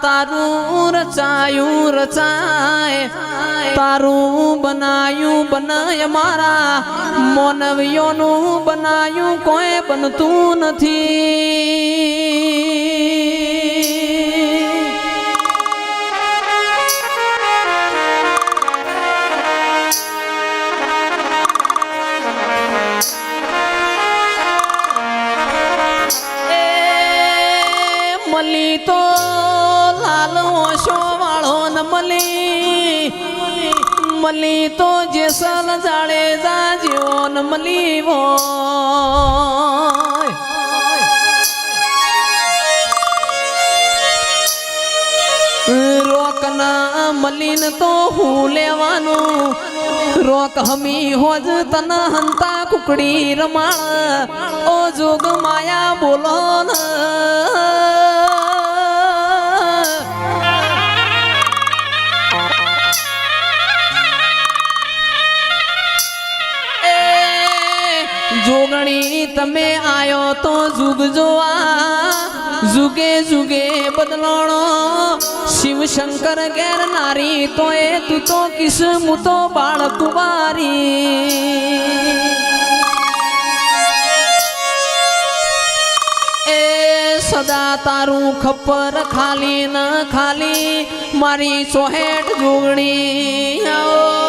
તારું રચાયું રચાય તારું બનાયું બનાય મારા મોનવીઓનું બનાયું કોઈ બનતું નથી મલી તો લાલ ઓશો વાળો ન મલી તો જેસલ જાડેજા જેવો ન મલી રોક ના મલીન તો હું લેવાનું રોક હમી હોજ તન હંતા કુકડી રમાળ ઓ જોગ માયા બોલો ન જોગણી તમે આયો તો જુગ જોવા જુગે જુગે બદલાણો શિવ શંકર ઘેર નારી તો એ તું તો કિસ્મુ તો બાળ કુંવારી એ સદા તારું ખપ્પર ખાલી ન ખાલી મારી સોહેટ જોગણી આવો